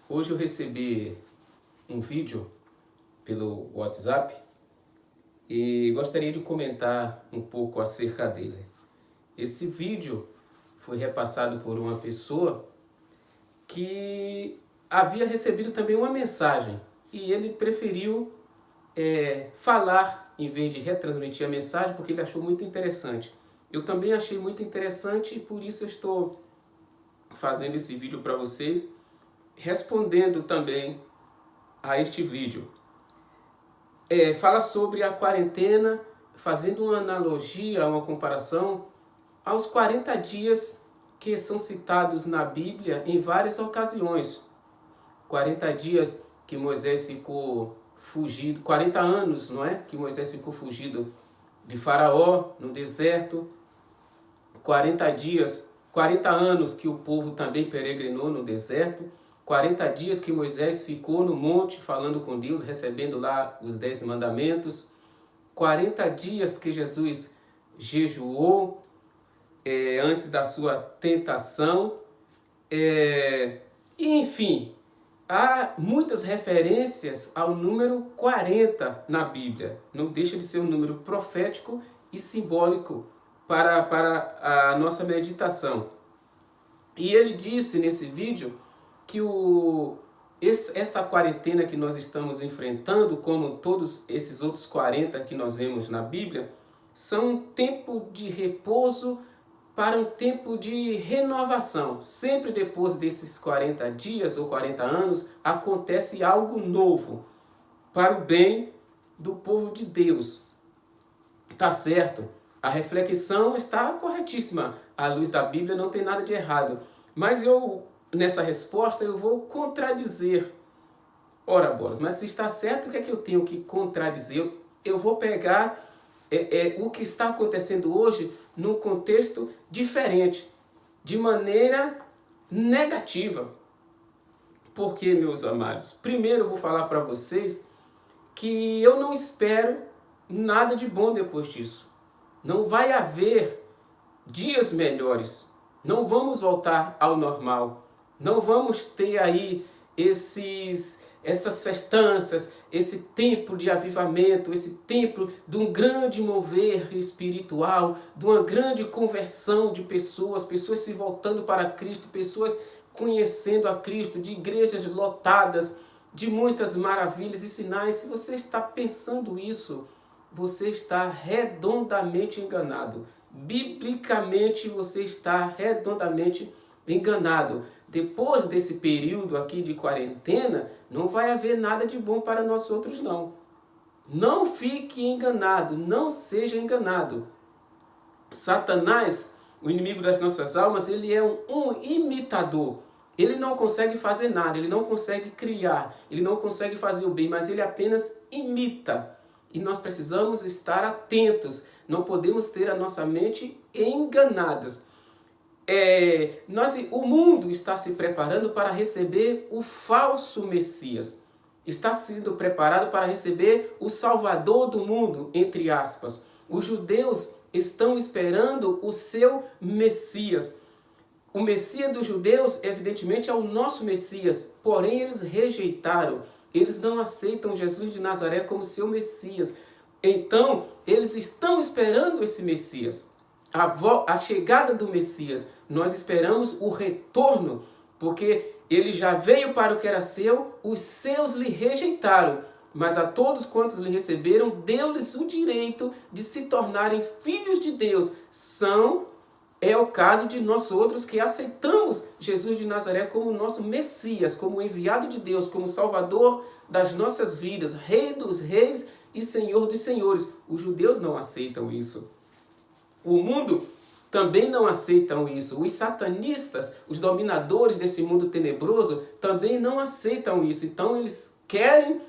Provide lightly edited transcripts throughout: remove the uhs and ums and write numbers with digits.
Hoje eu recebi um vídeo pelo WhatsApp e gostaria de comentar um pouco acerca dele. Esse vídeo foi repassado por uma pessoa que havia recebido também uma mensagem e ele preferiu falar em vez de retransmitir a mensagem porque ele achou muito interessante. Eu também achei muito interessante e por isso eu estou fazendo esse vídeo para vocês, respondendo também a este vídeo. Fala sobre a quarentena, fazendo uma analogia, uma comparação aos 40 dias que são citados na Bíblia em várias ocasiões. 40 dias que Moisés ficou fugido, 40 anos, não é? Que Moisés ficou fugido de Faraó no deserto. 40 dias, 40 anos que o povo também peregrinou no deserto. 40 dias que Moisés ficou no monte falando com Deus, recebendo lá os 10 mandamentos. 40 dias que Jesus jejuou antes da sua tentação. E, enfim, há muitas referências ao número 40 na Bíblia. Não deixa de ser um número profético e simbólico para a nossa meditação. E ele disse nesse vídeo que essa quarentena que nós estamos enfrentando, como todos esses outros 40 que nós vemos na Bíblia, são um tempo de repouso para um tempo de renovação. Sempre depois desses 40 dias ou 40 anos, acontece algo novo para o bem do povo de Deus. Tá certo? A reflexão está corretíssima. À luz da Bíblia não tem nada de errado. Mas nessa resposta, eu vou contradizer. Ora, bolas, mas se está certo, o que é que eu tenho que contradizer? Eu vou pegar o que está acontecendo hoje num contexto diferente, de maneira negativa. Por quê, meus amados? Primeiro eu vou falar para vocês que eu não espero nada de bom depois disso. Não vai haver dias melhores. Não vamos voltar ao normal. Não vamos ter aí essas festanças, esse tempo de avivamento, esse tempo de um grande mover espiritual, de uma grande conversão de pessoas se voltando para Cristo, pessoas conhecendo a Cristo, de igrejas lotadas, de muitas maravilhas e sinais. Se você está pensando isso, você está redondamente enganado. Biblicamente você está redondamente enganado. Depois desse período aqui de quarentena, não vai haver nada de bom para nós outros, não. Não fique enganado, não seja enganado. Satanás, o inimigo das nossas almas, ele é um imitador. Ele não consegue fazer nada, ele não consegue criar, ele não consegue fazer o bem, mas ele apenas imita. E nós precisamos estar atentos, não podemos ter a nossa mente enganadas. O mundo está se preparando para receber o falso Messias. Está sendo preparado para receber o Salvador do mundo, entre aspas. Os judeus estão esperando o seu Messias. O Messias dos judeus, evidentemente, é o nosso Messias, porém eles rejeitaram. Eles não aceitam Jesus de Nazaré como seu Messias. Então, eles estão esperando esse Messias. A chegada do Messias. Nós esperamos o retorno, porque ele já veio para o que era seu, os seus lhe rejeitaram. Mas a todos quantos lhe receberam, deu-lhes o direito de se tornarem filhos de Deus. É o caso de nós outros que aceitamos Jesus de Nazaré como nosso Messias, como enviado de Deus, como Salvador das nossas vidas, Rei dos reis e Senhor dos senhores. Os judeus não aceitam isso. O mundo também não aceitam isso. Os satanistas, os dominadores desse mundo tenebroso, também não aceitam isso. Então eles querem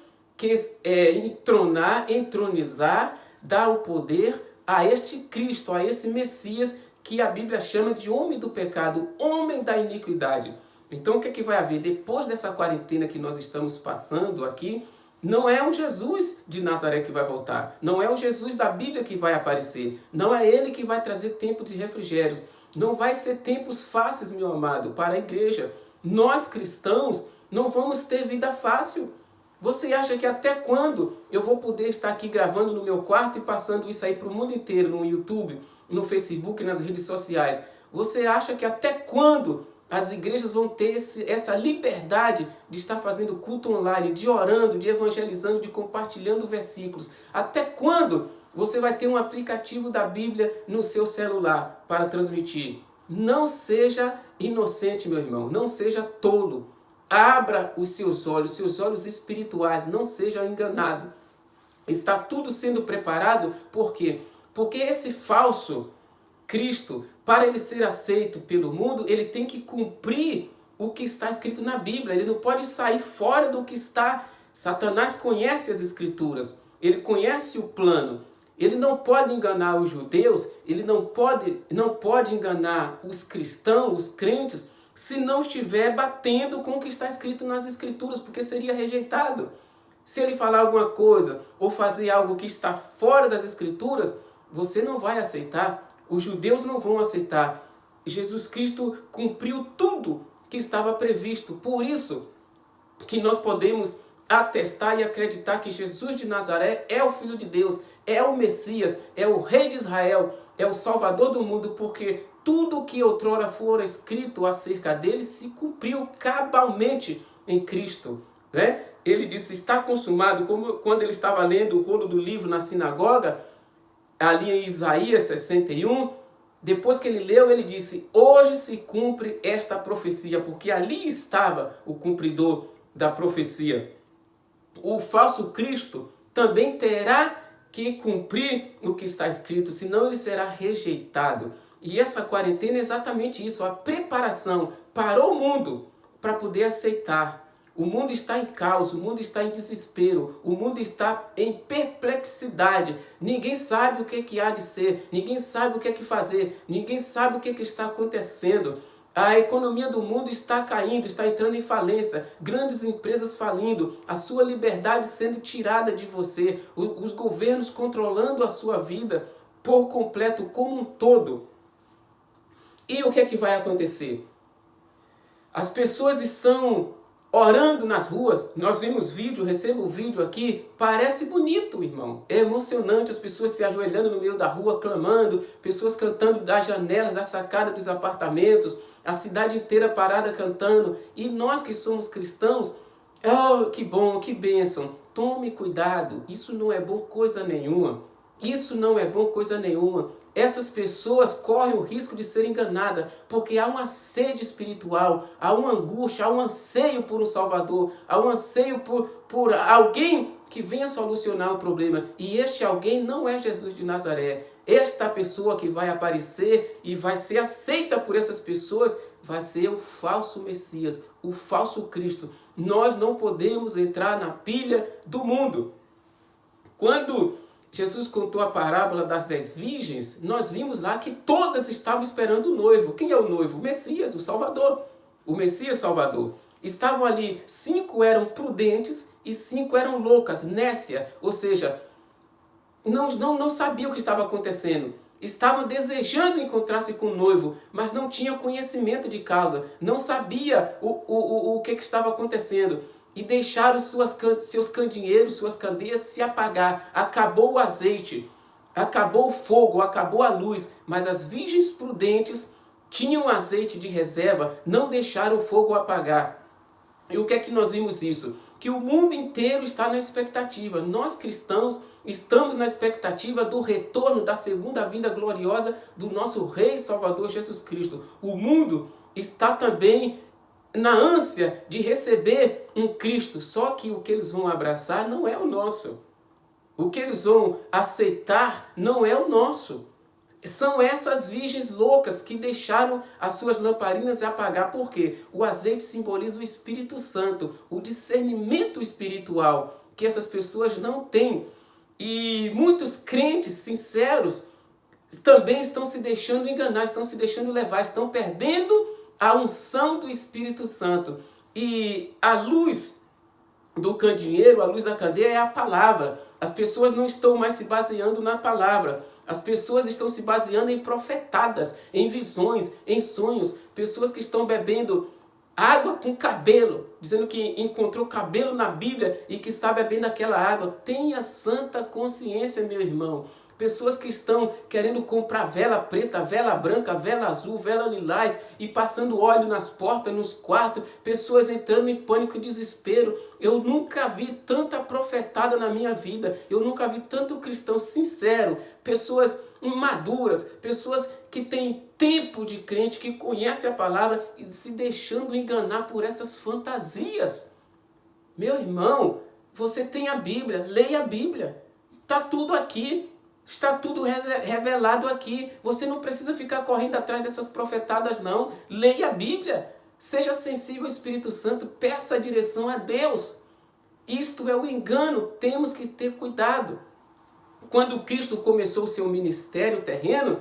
entronizar, dar o poder a este Cristo, a esse Messias, que a Bíblia chama de homem do pecado, homem da iniquidade. Então o que é que vai haver? Depois dessa quarentena que nós estamos passando aqui, não é o Jesus de Nazaré que vai voltar. Não é o Jesus da Bíblia que vai aparecer. Não é ele que vai trazer tempo de refrigérios. Não vai ser tempos fáceis, meu amado, para a igreja. Nós cristãos não vamos ter vida fácil. Você acha que até quando eu vou poder estar aqui gravando no meu quarto e passando isso aí para o mundo inteiro, no YouTube, no Facebook, nas redes sociais? Você acha que até quando as igrejas vão ter essa liberdade de estar fazendo culto online, de orando, de evangelizando, de compartilhando versículos? Até quando você vai ter um aplicativo da Bíblia no seu celular para transmitir? Não seja inocente, meu irmão, não seja tolo. Abra os seus olhos espirituais, não seja enganado. Está tudo sendo preparado, por quê? Porque esse falso Cristo, para ele ser aceito pelo mundo, ele tem que cumprir o que está escrito na Bíblia. Ele não pode sair fora do que está. Satanás conhece as Escrituras, ele conhece o plano. Ele não pode enganar os judeus, ele não pode enganar os cristãos, os crentes, se não estiver batendo com o que está escrito nas Escrituras, porque seria rejeitado. Se ele falar alguma coisa ou fazer algo que está fora das Escrituras, você não vai aceitar. Os judeus não vão aceitar. Jesus Cristo cumpriu tudo que estava previsto. Por isso que nós podemos atestar e acreditar que Jesus de Nazaré é o Filho de Deus, é o Messias, é o Rei de Israel, é o Salvador do mundo, porque tudo que outrora fora escrito acerca dele se cumpriu cabalmente em Cristo, né? Ele disse, está consumado, como quando ele estava lendo o rolo do livro na sinagoga, ali em Isaías 61, depois que ele leu, ele disse, hoje se cumpre esta profecia, porque ali estava o cumpridor da profecia. O falso Cristo também terá que cumprir o que está escrito, senão ele será rejeitado. E essa quarentena é exatamente isso, a preparação para o mundo, para poder aceitar. O mundo está em caos, o mundo está em desespero, o mundo está em perplexidade. Ninguém sabe o que há de ser, ninguém sabe o que fazer, ninguém sabe o que está acontecendo. A economia do mundo está caindo, está entrando em falência, grandes empresas falindo, a sua liberdade sendo tirada de você, os governos controlando a sua vida por completo, como um todo. E o que é que vai acontecer? As pessoas estão orando nas ruas, nós vimos vídeo, recebo vídeo aqui, parece bonito, irmão, é emocionante, as pessoas se ajoelhando no meio da rua, clamando, pessoas cantando das janelas, da sacada dos apartamentos, a cidade inteira parada cantando, e nós que somos cristãos, oh, que bom, que bênção, tome cuidado, isso não é bom coisa nenhuma, isso não é bom coisa nenhuma. Essas pessoas correm o risco de ser enganadas, porque há uma sede espiritual, há uma angústia, há um anseio por um Salvador, há um anseio por alguém que venha solucionar o problema. E este alguém não é Jesus de Nazaré. Esta pessoa que vai aparecer e vai ser aceita por essas pessoas vai ser o falso Messias, o falso Cristo. Nós não podemos entrar na pilha do mundo. Quando Jesus contou a parábola das 10 virgens, nós vimos lá que todas estavam esperando o noivo. Quem é o noivo? O Messias, o Salvador. O Messias Salvador. Estavam ali, 5 eram prudentes e 5 eram loucas, nécia, ou seja, não sabiam o que estava acontecendo. Estavam desejando encontrar-se com o noivo, mas não tinham conhecimento de causa, não sabia o que estava acontecendo. E deixaram seus candeeiros, suas candeias se apagar. Acabou o azeite, acabou o fogo, acabou a luz. Mas as virgens prudentes tinham azeite de reserva, não deixaram o fogo apagar. E o que é que nós vimos isso? Que o mundo inteiro está na expectativa. Nós cristãos estamos na expectativa do retorno da segunda vinda gloriosa do nosso Rei Salvador Jesus Cristo. O mundo está também na ânsia de receber um Cristo, só que o que eles vão abraçar não é o nosso. O que eles vão aceitar não é o nosso. São essas virgens loucas que deixaram as suas lamparinas apagar. Por quê? O azeite simboliza o Espírito Santo, o discernimento espiritual que essas pessoas não têm. E muitos crentes sinceros também estão se deixando enganar, estão se deixando levar, estão perdendo a unção do Espírito Santo. E a luz do candeeiro, a luz da candeia é a palavra. As pessoas não estão mais se baseando na palavra. As pessoas estão se baseando em profetadas, em visões, em sonhos. Pessoas que estão bebendo água com cabelo, dizendo que encontrou cabelo na Bíblia e que está bebendo aquela água. Tenha santa consciência, meu irmão. Pessoas que estão querendo comprar vela preta, vela branca, vela azul, vela lilás e passando óleo nas portas, nos quartos, pessoas entrando em pânico e desespero. Eu nunca vi tanta profetada na minha vida, eu nunca vi tanto cristão sincero, pessoas maduras, pessoas que têm tempo de crente, que conhecem a palavra e se deixando enganar por essas fantasias. Meu irmão, você tem a Bíblia, leia a Bíblia, está tudo aqui. Está tudo revelado aqui. Você não precisa ficar correndo atrás dessas profetadas, não. Leia a Bíblia. Seja sensível ao Espírito Santo. Peça a direção a Deus. Isto é o engano. Temos que ter cuidado. Quando Cristo começou o seu ministério terreno,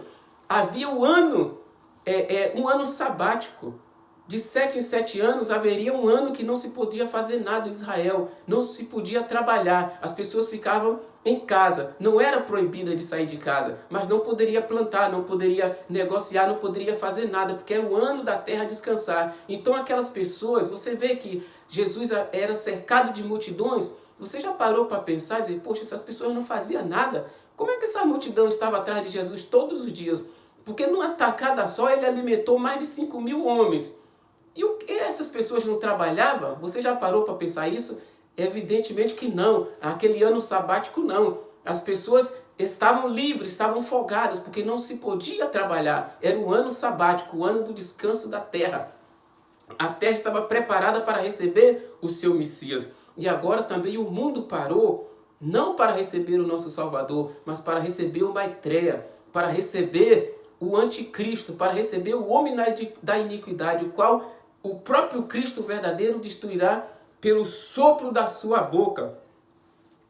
havia um ano sabático. De 7 em 7 anos haveria um ano que não se podia fazer nada em Israel. Não se podia trabalhar. As pessoas ficavam em casa. Não era proibida de sair de casa, mas não poderia plantar, não poderia negociar, não poderia fazer nada, porque era o ano da terra descansar. Então aquelas pessoas, você vê que Jesus era cercado de multidões. Você já parou para pensar e dizer, poxa, essas pessoas não faziam nada? Como é que essa multidão estava atrás de Jesus todos os dias? Porque numa tacada só ele alimentou mais de 5.000 homens. E o que essas pessoas não trabalhavam? Você já parou para pensar isso? Evidentemente que não. Aquele ano sabático não. As pessoas estavam livres, estavam folgadas, porque não se podia trabalhar. Era o ano sabático, o ano do descanso da terra. A terra estava preparada para receber o seu Messias. E agora também o mundo parou, não para receber o nosso Salvador, mas para receber o Maitreya, para receber o anticristo, para receber o homem da iniquidade, o qual o próprio Cristo verdadeiro destruirá pelo sopro da sua boca.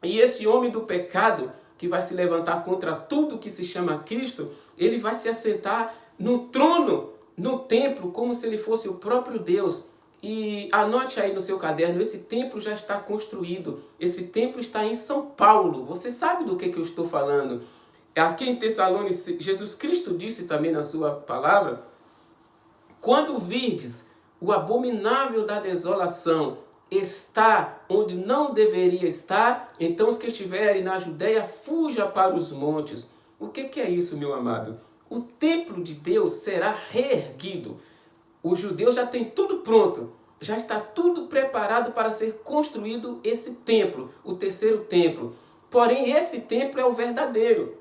E esse homem do pecado, que vai se levantar contra tudo que se chama Cristo, ele vai se assentar no trono, no templo, como se ele fosse o próprio Deus. E anote aí no seu caderno, esse templo já está construído. Esse templo está em São Paulo. Você sabe do que eu estou falando? Aqui em Tessalonicenses, Jesus Cristo disse também na sua palavra, quando virdes o abominável da desolação está onde não deveria estar, então os que estiverem na Judéia, fuja para os montes. O que é isso, meu amado? O templo de Deus será reerguido. Os judeus já têm tudo pronto, já está tudo preparado para ser construído esse templo, o terceiro templo. Porém, esse templo é o verdadeiro.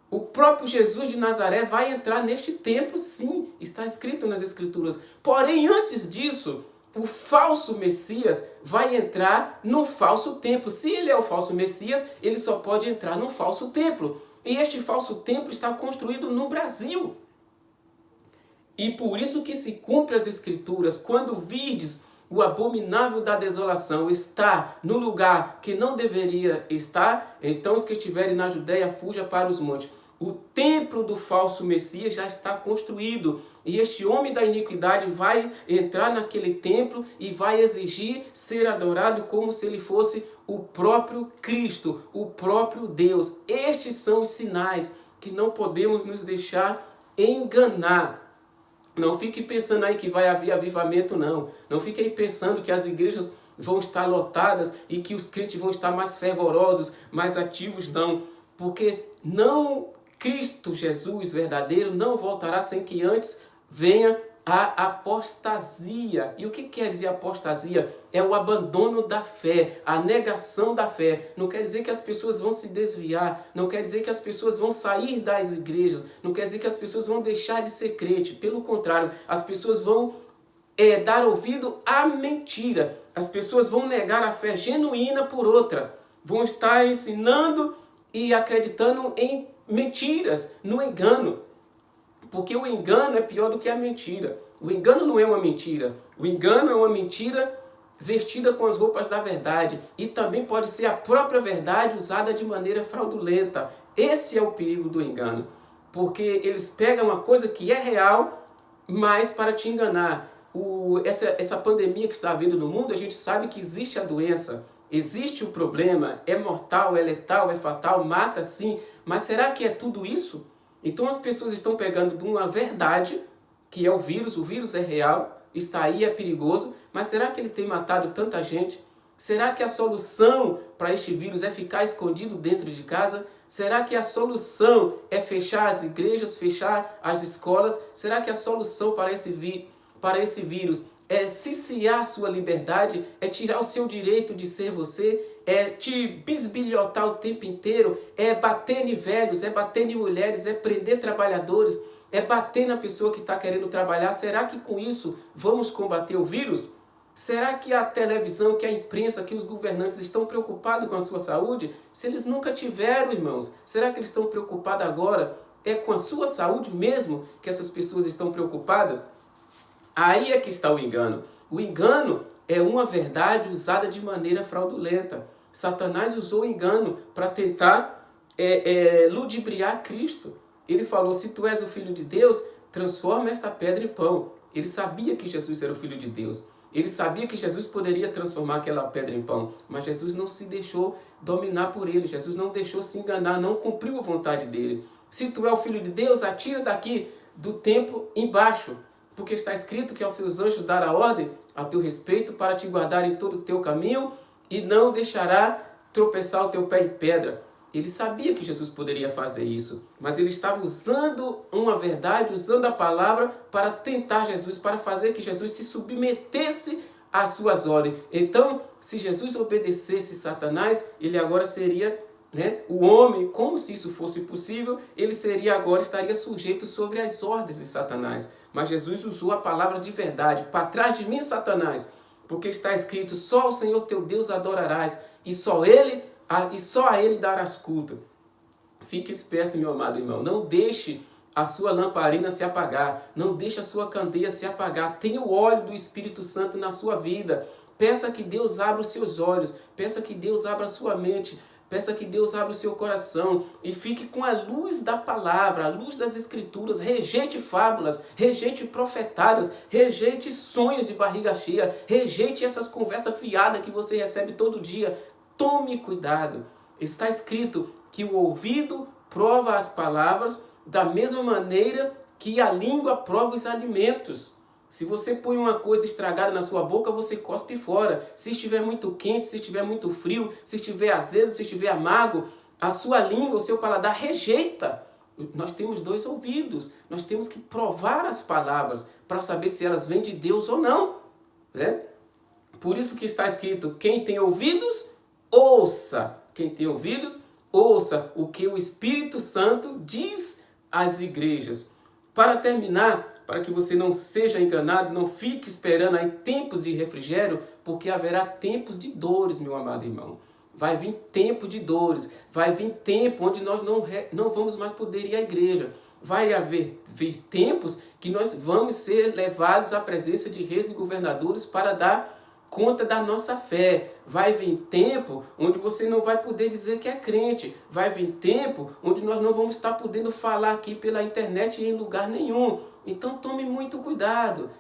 O próprio Jesus de Nazaré vai entrar neste templo, sim, está escrito nas Escrituras. Porém, antes disso, o falso Messias vai entrar no falso templo. Se ele é o falso Messias, ele só pode entrar no falso templo. E este falso templo está construído no Brasil. E por isso que se cumpre as Escrituras, quando virdes o abominável da desolação está no lugar que não deveria estar, então os que estiverem na Judéia, fuja para os montes. O templo do falso Messias já está construído. E este homem da iniquidade vai entrar naquele templo e vai exigir ser adorado como se ele fosse o próprio Cristo, o próprio Deus. Estes são os sinais que não podemos nos deixar enganar. Não fique pensando aí que vai haver avivamento, não. Não fique aí pensando que as igrejas vão estar lotadas e que os crentes vão estar mais fervorosos, mais ativos, não. Porque não... Cristo Jesus verdadeiro não voltará sem que antes venha a apostasia. E o que quer dizer apostasia? É o abandono da fé, a negação da fé. Não quer dizer que as pessoas vão se desviar, não quer dizer que as pessoas vão sair das igrejas, não quer dizer que as pessoas vão deixar de ser crente. Pelo contrário, as pessoas vão dar ouvido à mentira. As pessoas vão negar a fé genuína por outra. Vão estar ensinando e acreditando em mentiras, no engano. Porque o engano é pior do que a mentira. O engano não é uma mentira. O engano é uma mentira vestida com as roupas da verdade. E também pode ser a própria verdade usada de maneira fraudulenta. Esse é o perigo do engano. Porque eles pegam uma coisa que é real, mas para te enganar. Essa pandemia que está havendo no mundo, a gente sabe que existe a doença. Existe o problema, é mortal, é letal, é fatal, mata sim, mas será que é tudo isso? Então as pessoas estão pegando de uma verdade, que é o vírus é real, está aí, é perigoso, mas será que ele tem matado tanta gente? Será que a solução para este vírus é ficar escondido dentro de casa? Será que a solução é fechar as igrejas, fechar as escolas? Será que a solução para esse vírus é ciciar a sua liberdade? É tirar o seu direito de ser você? É te bisbilhotar o tempo inteiro? É bater em velhos? É bater em mulheres? É prender trabalhadores? É bater na pessoa que está querendo trabalhar? Será que com isso vamos combater o vírus? Será que a televisão, que a imprensa, que os governantes estão preocupados com a sua saúde? Se eles nunca tiveram, irmãos, será que eles estão preocupados agora? É com a sua saúde mesmo que essas pessoas estão preocupadas? Aí é que está o engano. O engano é uma verdade usada de maneira fraudulenta. Satanás usou o engano para tentar ludibriar Cristo. Ele falou, se tu és o Filho de Deus, transforma esta pedra em pão. Ele sabia que Jesus era o Filho de Deus. Ele sabia que Jesus poderia transformar aquela pedra em pão, mas Jesus não se deixou dominar por ele, Jesus não deixou se enganar, não cumpriu a vontade dele. Se tu é o Filho de Deus, atira daqui do templo embaixo, porque está escrito que aos seus anjos dará ordem a teu respeito para te guardar em todo o teu caminho e não deixará tropeçar o teu pé em pedra. Ele sabia que Jesus poderia fazer isso, mas ele estava usando uma verdade, usando a palavra para tentar Jesus, para fazer que Jesus se submetesse às suas ordens. Então, se Jesus obedecesse Satanás, ele agora seria, o homem, como se isso fosse possível, ele estaria sujeito sobre as ordens de Satanás. Mas Jesus usou a palavra de verdade, para trás de mim, Satanás, porque está escrito, só o Senhor teu Deus adorarás, e só a Ele darás culto. Fique esperto, meu amado irmão. Não deixe a sua lamparina se apagar. Não deixe a sua candeia se apagar. Tenha o óleo do Espírito Santo na sua vida. Peça que Deus abra os seus olhos. Peça que Deus abra a sua mente. Peça que Deus abra o seu coração. E fique com a luz da palavra, a luz das Escrituras. Rejeite fábulas, rejeite profetadas, rejeite sonhos de barriga cheia. Rejeite essas conversas fiadas que você recebe todo dia. Tome cuidado. Está escrito que o ouvido prova as palavras da mesma maneira que a língua prova os alimentos. Se você põe uma coisa estragada na sua boca, você cospe fora. Se estiver muito quente, se estiver muito frio, se estiver azedo, se estiver amargo, a sua língua, o seu paladar rejeita. Nós temos 2 ouvidos. Nós temos que provar as palavras para saber se elas vêm de Deus ou não. Por isso que está escrito, quem tem ouvidos, ouça. Quem tem ouvidos, ouça o que o Espírito Santo diz às igrejas. Para terminar, para que você não seja enganado, não fique esperando aí tempos de refrigério, porque haverá tempos de dores, meu amado irmão. Vai vir tempo de dores, vai vir tempo onde nós não vamos mais poder ir à igreja. Vai vir tempos que nós vamos ser levados à presença de reis e governadores para dar conta da nossa fé. Vai vir tempo onde você não vai poder dizer que é crente. Vai vir tempo onde nós não vamos estar podendo falar aqui pela internet em lugar nenhum. Então tome muito cuidado.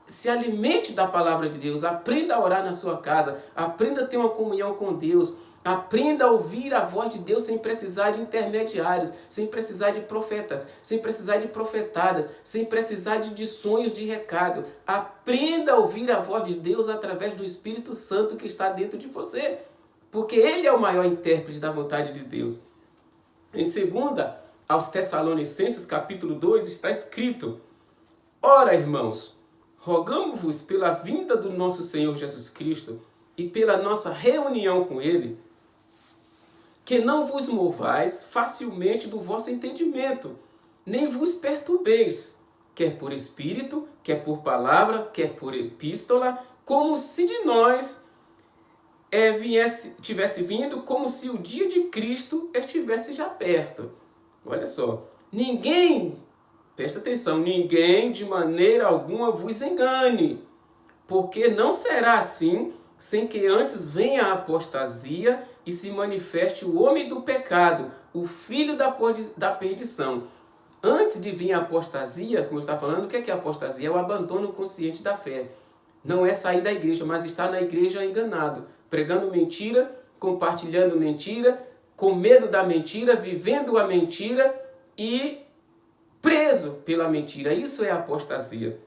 Se alimente da palavra de Deus. Aprenda a orar na sua casa. Aprenda a ter uma comunhão com Deus. Aprenda a ouvir a voz de Deus sem precisar de intermediários, sem precisar de profetas, sem precisar de profetadas, sem precisar de sonhos de recado. Aprenda a ouvir a voz de Deus através do Espírito Santo que está dentro de você, porque Ele é o maior intérprete da vontade de Deus. Em 2 aos Tessalonicenses, capítulo 2, está escrito: Ora, irmãos, rogamo-vos pela vinda do nosso Senhor Jesus Cristo e pela nossa reunião com Ele, que não vos movais facilmente do vosso entendimento, nem vos perturbeis, quer por espírito, quer por palavra, quer por epístola, como se de nós tivesse vindo, como se o dia de Cristo estivesse já perto. Olha só, presta atenção, ninguém de maneira alguma vos engane, porque não será assim, sem que antes venha a apostasia e se manifeste o homem do pecado, o filho da perdição. Antes de vir a apostasia, como eu estava falando, o que é a apostasia? É o abandono consciente da fé. Não é sair da igreja, mas estar na igreja enganado, pregando mentira, compartilhando mentira, com medo da mentira, vivendo a mentira e preso pela mentira. Isso é apostasia.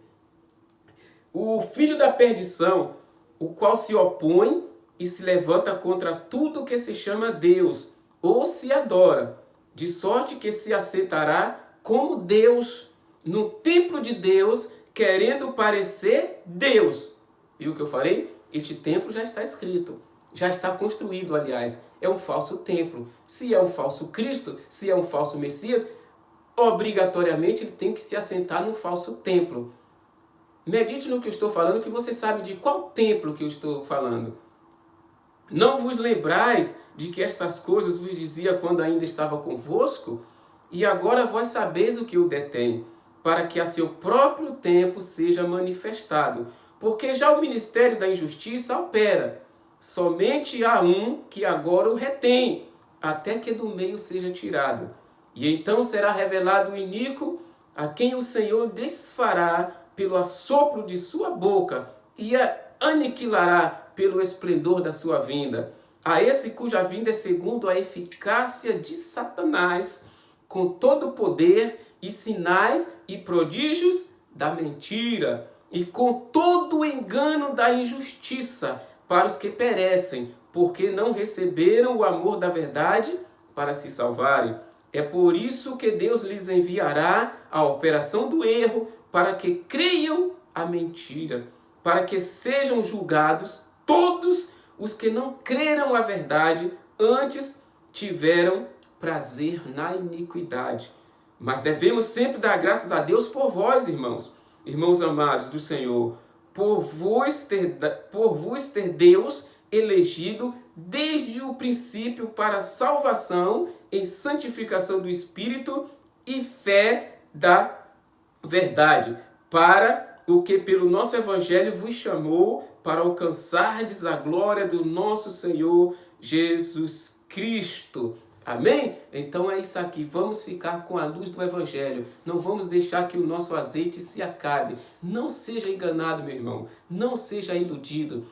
o filho da perdição, o qual se opõe e se levanta contra tudo que se chama Deus, ou se adora, de sorte que se assentará como Deus no templo de Deus, querendo parecer Deus. Viu o que eu falei? Este templo já está escrito, já está construído, aliás. É um falso templo. Se é um falso Cristo, se é um falso Messias, obrigatoriamente ele tem que se assentar num falso templo. Medite no que eu estou falando, que você sabe de qual templo que eu estou falando. Não vos lembrais de que estas coisas vos dizia quando ainda estava convosco? E agora vós sabeis o que o detém, para que a seu próprio tempo seja manifestado. Porque já o ministério da injustiça opera. Somente há um que agora o retém, até que do meio seja tirado. E então será revelado o iníquo, a quem o Senhor desfará pelo assopro de sua boca e a aniquilará pelo esplendor da sua vinda. A esse cuja vinda é segundo a eficácia de Satanás, com todo o poder e sinais e prodígios da mentira, e com todo o engano da injustiça, para os que perecem, porque não receberam o amor da verdade para se salvarem. É por isso que Deus lhes enviará a operação do erro, para que creiam a mentira, para que sejam julgados todos os que não creram a verdade, antes tiveram prazer na iniquidade. Mas devemos sempre dar graças a Deus por vós, irmãos, irmãos amados do Senhor, por vos ter Deus elegido desde o princípio para a salvação em santificação do Espírito e fé da verdade, para o que pelo nosso Evangelho vos chamou, para alcançardes a glória do nosso Senhor Jesus Cristo. Amém? Então é isso aqui. Vamos ficar com a luz do Evangelho. Não vamos deixar que o nosso azeite se acabe. Não seja enganado, meu irmão. Não seja iludido.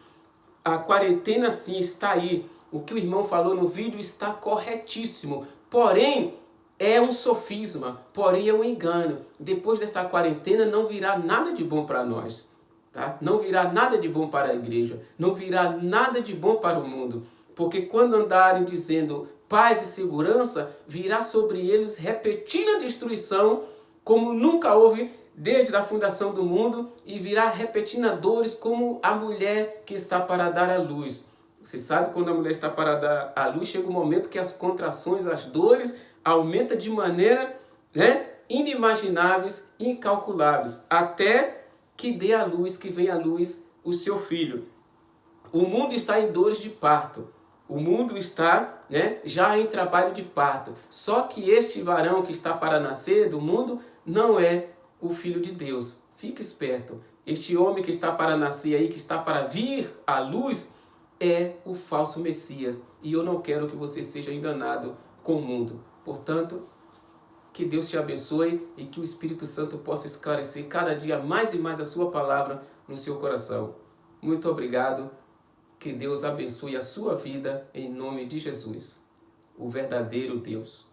A quarentena sim está aí. O que o irmão falou no vídeo está corretíssimo. Porém, é um sofisma. Porém, é um engano. Depois dessa quarentena não virá nada de bom para nós. Tá? Não virá nada de bom para a igreja. Não virá nada de bom para o mundo. Porque quando andarem dizendo paz e segurança, virá sobre eles repetida destruição, como nunca houve desde a fundação do mundo, e virá repetindo dores como a mulher que está para dar à luz. Você sabe, quando a mulher está para dar à luz, chega um momento que as contrações, as dores, aumentam de maneira inimagináveis, incalculáveis, até que dê à luz, que venha à luz o seu filho. O mundo está em dores de parto. O mundo está já em trabalho de parto. Só que este varão que está para nascer do mundo não é o Filho de Deus. Fique esperto. Este homem que está para nascer aí, que está para vir à luz, é o falso Messias. E eu não quero que você seja enganado com o mundo. Portanto, que Deus te abençoe e que o Espírito Santo possa esclarecer cada dia mais e mais a sua palavra no seu coração. Muito obrigado. Que Deus abençoe a sua vida em nome de Jesus, o verdadeiro Deus.